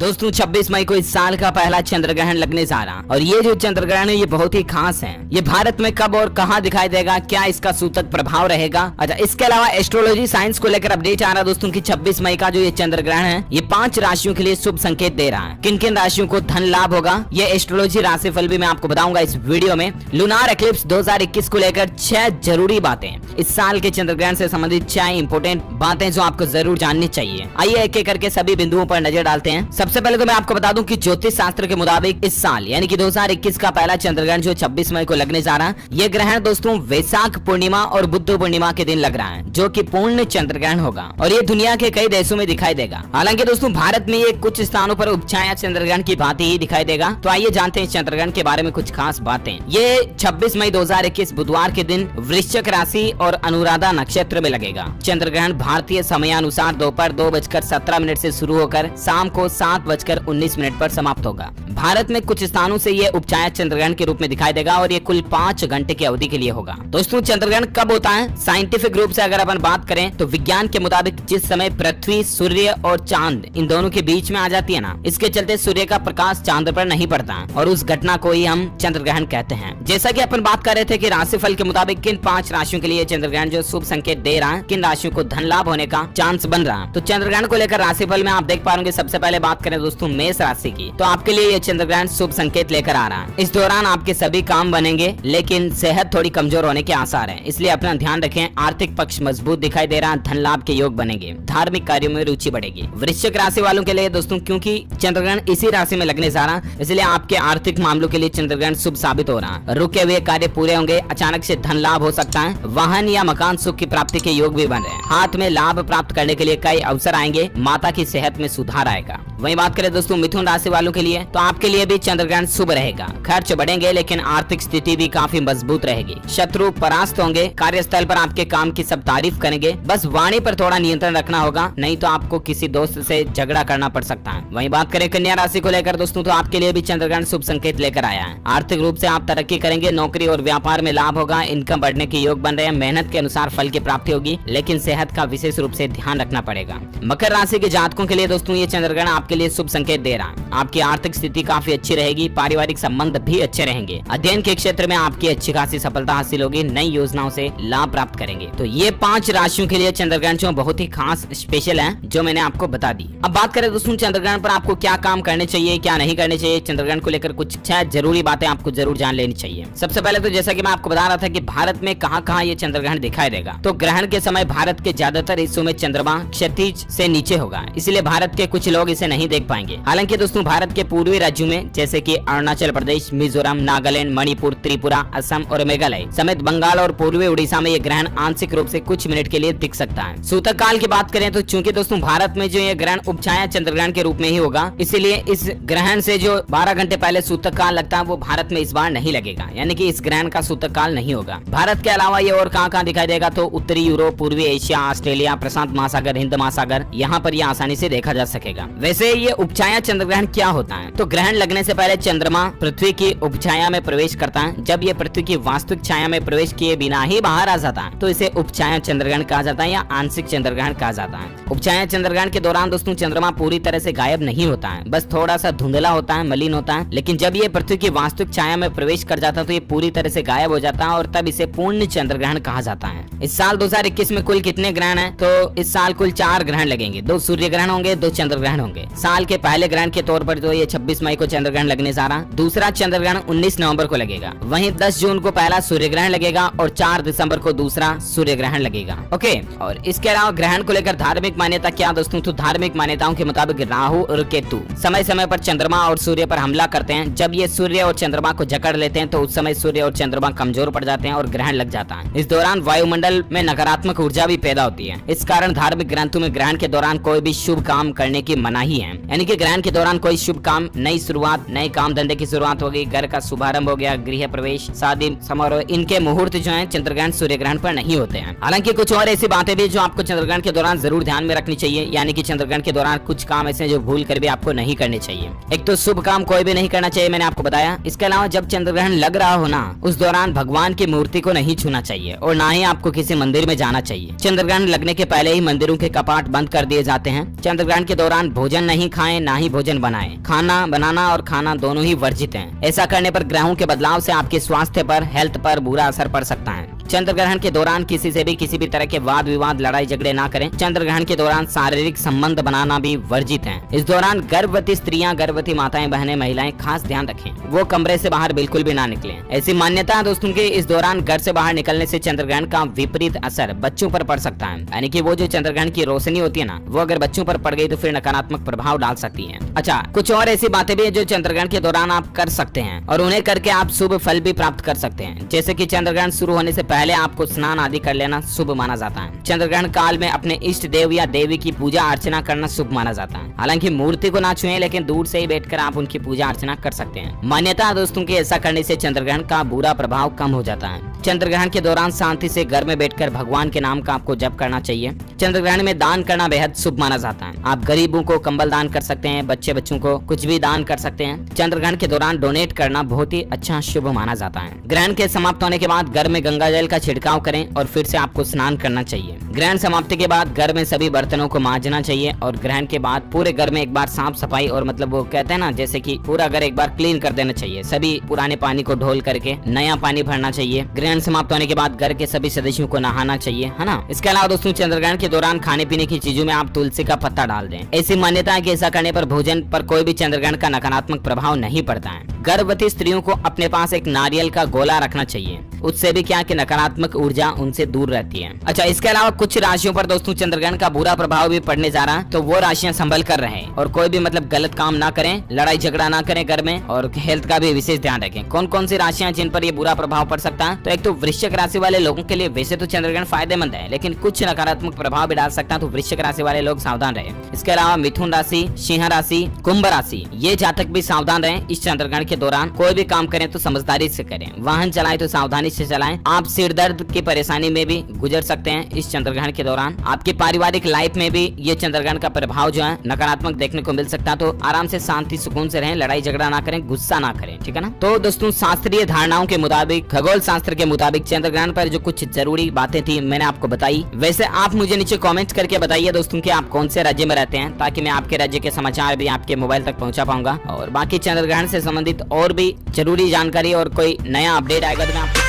दोस्तों 26 मई को इस साल का पहला चंद्र ग्रहण लगने जा रहा और ये जो चंद्र ग्रहण है ये बहुत ही खास है। ये भारत में कब और कहां दिखाई देगा, क्या इसका सूतक प्रभाव रहेगा। अच्छा, इसके अलावा एस्ट्रोलॉजी साइंस को लेकर अपडेट आ रहा दोस्तों की 26 मई का जो ये चंद्र ग्रहण है ये 5 राशियों के लिए शुभ संकेत दे रहा है। किन किन राशियों को धन लाभ होगा ये एस्ट्रोलॉजी राशिफल भी मैं आपको बताऊंगा इस वीडियो में। लूनार एक्लिप्स 2021 को लेकर 6 जरूरी बातें, इस साल के चंद्र ग्रहण से संबंधित 6 इंपोर्टेंट बातें जो आपको जरूर जाननी चाहिए। आइए एक एक करके सभी बिंदुओं पर नजर डालते हैं। सबसे पहले तो मैं आपको बता दूं कि ज्योतिष शास्त्र के मुताबिक इस साल यानी कि 2021 का पहला चंद्र ग्रहण जो 26 मई को लगने जा रहा है, ये ग्रहण दोस्तों वैशाख पूर्णिमा और बुद्ध पूर्णिमा के दिन लग रहा है, जो कि पूर्ण चंद्र ग्रहण होगा और ये दुनिया के कई देशों में दिखाई देगा। हालांकि दोस्तों भारत में ये कुछ स्थानों पर उपछाया चंद्र ग्रहण की भांति ही दिखाई देगा। तो आइए जानते हैं चंद्र ग्रहण के बारे में कुछ खास बातें। ये 26 मई 2021 बुधवार के दिन वृश्चिक राशि और अनुराधा नक्षत्र में लगेगा। चंद्र ग्रहण भारतीय समयानुसार दोपहर 2:17 से शुरू होकर शाम को 7:19 पर समाप्त होगा। भारत में कुछ स्थानों से ये उपछाया चंद्रग्रहण के रूप में दिखाई देगा और ये कुल 5 घंटे की अवधि के लिए होगा। दोस्तों चंद्रग्रहण कब होता है? साइंटिफिक रूप से अगर अपन बात करें तो विज्ञान के मुताबिक जिस समय पृथ्वी, सूर्य और चांद इन दोनों के बीच में आ जाती है ना, इसके चलते सूर्य का प्रकाश चांद पर नहीं पड़ता और उस घटना को ही हम चंद्रग्रहण कहते हैं। जैसा कि अपन बात कर रहे थे कि राशिफल के मुताबिक किन 5 राशियों के लिए चंद्रग्रहण जो शुभ संकेत दे रहा है, किन राशियों को धन लाभ होने का चांस बन रहा है। तो चंद्रग्रहण को लेकर राशिफल में आप देख पाएंगे। सबसे पहले बात करें दोस्तों मेष राशि की, तो आपके लिए ये चंद्रग्रहण शुभ संकेत लेकर आ रहा है। इस दौरान आपके सभी काम बनेंगे लेकिन सेहत थोड़ी कमजोर होने के आसार हैं, इसलिए अपना ध्यान रखें। आर्थिक पक्ष मजबूत दिखाई दे रहा है, धन लाभ के योग बनेंगे, धार्मिक कार्यों में रुचि बढ़ेगी। वृश्चिक राशि वालों के लिए दोस्तों क्योंकि चंद्रग्रहण इसी राशि में लगने जा रहा है, इसलिए आपके आर्थिक मामलों के लिए चंद्रग्रहण शुभ साबित हो रहा है। रुके हुए कार्य पूरे होंगे, अचानक से धन लाभ हो सकता है, वाहन या मकान सुख की प्राप्ति के योग भी बन रहे हैं। हाथ में लाभ प्राप्त करने के लिए कई अवसर आएंगे, माता की सेहत में सुधार आएगा। वहीं बात करें दोस्तों मिथुन राशि वालों के लिए, तो आपके लिए भी चंद्रग्रहण शुभ रहेगा। खर्च बढ़ेंगे लेकिन आर्थिक स्थिति भी काफी मजबूत रहेगी। शत्रु परास्त होंगे, कार्यस्थल पर आपके काम की सब तारीफ करेंगे। बस वाणी पर थोड़ा नियंत्रण रखना होगा, नहीं तो आपको किसी दोस्त से झगड़ा करना पड़ सकता है। वहीं बात करें कन्या राशि को लेकर दोस्तों, तो आपके लिए भी चंद्रग्रहण शुभ संकेत लेकर आया है। आर्थिक रूप से आप तरक्की करेंगे, नौकरी और व्यापार में लाभ होगा, इनकम बढ़ने के योग बन रहे हैं। मेहनत के अनुसार फल की प्राप्ति होगी, लेकिन सेहत का विशेष रूप से ध्यान रखना पड़ेगा। मकर राशि के जातकों के लिए दोस्तों ये चंद्रग्रहण आपके लिए शुभ संकेत दे रहा है। आपकी आर्थिक स्थिति काफी अच्छी रहेगी, पारिवारिक संबंध भी अच्छे रहेंगे। अध्ययन के क्षेत्र में आपकी अच्छी खासी सफलता हासिल होगी, नई योजनाओं से लाभ प्राप्त करेंगे। तो ये 5 राशियों के लिए चंद्रग्रहण जो बहुत ही खास स्पेशल है, जो मैंने आपको बता दी। अब बात करें दोस्तों चंद्रग्रहण पर आपको क्या काम करने चाहिए, क्या नहीं करने चाहिए। चंद्रग्रहण को लेकर कुछ 6 जरूरी बातें आपको जरूर जान लेनी चाहिए। सबसे पहले तो जैसा कि मैं आपको बता रहा था कि भारत में कहां-कहां ये चंद्रग्रहण दिखाई देगा, तो ग्रहण के समय भारत के ज्यादातर हिस्सों में चंद्रमा क्षितिज से नीचे होगा, इसलिए भारत के कुछ लोग इसे नहीं देख पाएंगे। हालांकि दोस्तों भारत के पूर्वी राज्यों में जैसे कि अरुणाचल प्रदेश, मिजोरम, नागालैंड, मणिपुर, त्रिपुरा, असम और मेघालय समेत बंगाल और पूर्वी उड़ीसा में ये ग्रहण आंशिक रूप से कुछ मिनट के लिए दिख सकता है। सूतक काल की बात करें तो चूंकि दोस्तों भारत में जो ये ग्रहण उपछाया चंद्रग्रहण के रूप में ही होगा, इसलिए इस ग्रहण से जो 12 घंटे पहले सूतक काल लगता है वो भारत में इस बार नहीं लगेगा, यानी कि इस ग्रहण का सूतक काल नहीं होगा। भारत के अलावा ये और कहां दिखाई देगा, तो उत्तरी यूरोप, पूर्वी एशिया, ऑस्ट्रेलिया, प्रशांत महासागर, हिंद महासागर, यहाँ पर यह आसानी से देखा जा सकेगा। वैसे ये उपछाया चंद्रग्रहण क्या होता है, तो ग्रहण लगने से पहले चंद्रमा पृथ्वी की उपछाया में प्रवेश करता है। जब ये पृथ्वी की वास्तविक छाया में प्रवेश किए बिना ही बाहर आ जाता है तो इसे उपछाया चंद्रग्रहण कहा जाता है या आंशिक चंद्रग्रहण कहा जाता है। उपछाया चंद्रग्रहण के दौरान दोस्तों चंद्रमा पूरी तरह से गायब नहीं होता है, बस थोड़ा सा धुंधला होता है, मलिन होता है। लेकिन जब ये पृथ्वी की वास्तविक छाया में प्रवेश कर जाता है तो ये पूरी तरह से गायब हो जाता है और तब इसे पूर्ण चंद्रग्रहण कहा जाता है। इस साल 2021 में कुल कितने ग्रहण है, तो इस साल कुल 4 ग्रहण लगेंगे। 2 सूर्य ग्रहण होंगे, 2 चंद्र ग्रहण होंगे। साल के पहले ग्रहण के तौर पर तो ये 26 मई को चंद्रग्रहण लगने जा रहा। दूसरा चंद्रग्रहण 19 नवंबर को लगेगा। वहीं 10 जून को पहला सूर्य ग्रहण लगेगा और 4 दिसंबर को दूसरा सूर्य ग्रहण लगेगा। ओके, और इसके अलावा ग्रहण को लेकर धार्मिक मान्यता क्या दोस्तों, तो धार्मिक मान्यताओं के मुताबिक राहु और केतु समय समय पर चंद्रमा और सूर्य पर हमला करते हैं। जब ये सूर्य और चंद्रमा को जकड़ लेते हैं तो उस समय सूर्य और चंद्रमा कमजोर पड़ जाते हैं और ग्रहण लग जाता है। इस दौरान वायुमंडल में नकारात्मक ऊर्जा भी पैदा होती है। इस कारण धार्मिक ग्रंथों में ग्रहण के दौरान कोई भी शुभ काम करने की मनाही है, यानी कि ग्रहण के दौरान कोई शुभ काम, नई शुरुआत, नए काम धंधे की शुरुआत होगी, घर का शुभारंभ हो गया, गृह प्रवेश, शादी समारोह, इनके मुहूर्त जो है चंद्रग्रहण सूर्य ग्रहण पर नहीं होते हैं। हालांकि कुछ और ऐसी बातें भी जो आपको चंद्रग्रहण के दौरान जरूर ध्यान में रखनी चाहिए, यानी कि चंद्रग्रहण के दौरान कुछ काम ऐसे जो भूल कर भी आपको नहीं करने चाहिए। एक तो शुभ काम कोई भी नहीं करना चाहिए, मैंने आपको बताया। इसके अलावा जब चंद्रग्रहण लग रहा हो ना, उस दौरान भगवान की मूर्ति को नहीं छूना चाहिए और ना ही आपको किसी मंदिर में जाना चाहिए। चंद्रग्रहण लगने के पहले ही मंदिरों के कपाट बंद कर दिए जाते हैं। चंद्रग्रहण के दौरान भोजन नहीं खाएं ना ही भोजन बनाएं। खाना बनाना और खाना दोनों ही वर्जित हैं। ऐसा करने पर ग्रहों के बदलाव से आपके स्वास्थ्य पर, हेल्थ पर बुरा असर पड़ सकता है। चंद्र ग्रहण के दौरान किसी से भी किसी भी तरह के वाद विवाद, लड़ाई झगड़े ना करें। चंद्र ग्रहण के दौरान शारीरिक संबंध बनाना भी वर्जित है। इस दौरान गर्भवती स्त्रियां, गर्भवती माताएं, बहनें, महिलाएं खास ध्यान रखें, वो कमरे से बाहर बिल्कुल भी ना निकलें। ऐसी मान्यता है दोस्तों के इस दौरान घर से बाहर निकलने से चंद्र ग्रहण का विपरीत असर बच्चों पर पड़ सकता है। यानी कि वो जो चंद्र ग्रहण की रोशनी होती है ना, वो अगर बच्चों पर पड़ गई तो फिर नकारात्मक प्रभाव डाल सकती है। अच्छा, कुछ और ऐसी बातें भी है जो चंद्र ग्रहण के दौरान आप कर सकते हैं और उन्हें करके आप शुभ फल भी प्राप्त कर सकते हैं। जैसे कि चंद्र ग्रहण शुरू होने से पहले आपको स्नान आदि कर लेना शुभ माना जाता है। चंद्र ग्रहण काल में अपने इष्ट देव या देवी की पूजा अर्चना करना शुभ माना जाता है। हालांकि मूर्ति को ना छुएं, लेकिन दूर से ही बैठकर आप उनकी पूजा अर्चना कर सकते हैं। मान्यता है दोस्तों की ऐसा करने से चंद्र ग्रहण का बुरा प्रभाव कम हो जाता है। चंद्र ग्रहण के दौरान शांति से घर में बैठकर भगवान के नाम का आपको जप करना चाहिए। चंद्र ग्रहण में दान करना बेहद शुभ माना जाता है। आप गरीबों को कंबल दान कर सकते हैं, बच्चों को कुछ भी दान कर सकते हैं। चंद्र ग्रहण के दौरान डोनेट करना बहुत ही अच्छा शुभ माना जाता है। ग्रहण के समाप्त होने के बाद घर में गंगा जल का छिड़काव करें और फिर से आपको स्नान करना चाहिए। ग्रहण समाप्ति के बाद घर में सभी बर्तनों को मांजना चाहिए और ग्रहण के बाद पूरे घर में एक बार साफ सफाई और मतलब वो कहते हैं ना, जैसे कि पूरा घर एक बार क्लीन कर देना चाहिए। सभी पुराने पानी को ढोल करके नया पानी भरना चाहिए। ग्रहण समाप्त होने के बाद घर के सभी सदस्यों को नहाना चाहिए, है ना। इसके अलावा दोस्तों चंद्र ग्रहण के दौरान खाने पीने की चीजों में आप तुलसी का पत्ता डाल दें। ऐसी मान्यता है कि ऐसा करने पर भोजन पर कोई भी चंद्र ग्रहण का नकारात्मक प्रभाव नहीं पड़ता है। गर्भवती स्त्रियों को अपने पास एक नारियल का गोला रखना चाहिए, उससे भी क्या कि नकारात्मक ऊर्जा उनसे दूर रहती है। अच्छा, इसके अलावा कुछ राशियों पर दोस्तों चंद्र ग्रहण का बुरा प्रभाव भी पड़ने जा रहा है, तो वो राशियां संभल कर रहें और कोई भी मतलब गलत काम ना करें, लड़ाई झगड़ा ना करें घर में, और हेल्थ का भी विशेष ध्यान रखें। कौन कौन सी राशियां जिन पर ये बुरा प्रभाव पड़ सकता है? तो एक तो वृश्चिक राशि वाले लोगों के लिए वैसे तो चंद्र ग्रहण फायदेमंद है, लेकिन कुछ नकारात्मक प्रभाव भी डाल सकता है, तो वृश्चिक राशि वाले लोग सावधान रहे। इसके अलावा मिथुन राशि, सिंह राशि, कुंभ राशि, ये जातक भी सावधान रहे। इस चंद्र ग्रहण के दौरान कोई भी काम करें तो समझदारी से करें, वाहन चलाएं तो सावधानी से चलाएं। आप सिर दर्द की परेशानी में भी गुजर सकते हैं इस चंद्र ग्रहण के दौरान। आपकी पारिवारिक लाइफ में भी ये चंद्र ग्रहण का प्रभाव जो है नकारात्मक देखने को मिल सकता है, तो आराम से शांति सुकून से रहें, लड़ाई झगड़ा ना करें, गुस्सा ना करें, ठीक है ना। तो दोस्तों शास्त्रीय धारणाओं के मुताबिक, खगोल शास्त्र के मुताबिक चंद्र ग्रहण पर जो कुछ जरूरी बातें थी मैंने आपको बताई। वैसे आप मुझे नीचे कमेंट करके बताइए दोस्तों कि आप कौन से राज्य में रहते हैं, ताकि मैं आपके राज्य के समाचार भी आपके मोबाइल तक पहुंचा पाऊंगा। और बाकी चंद्र ग्रहण से संबंधित और भी जरूरी जानकारी और कोई नया अपडेट आएगा तो मैं आपको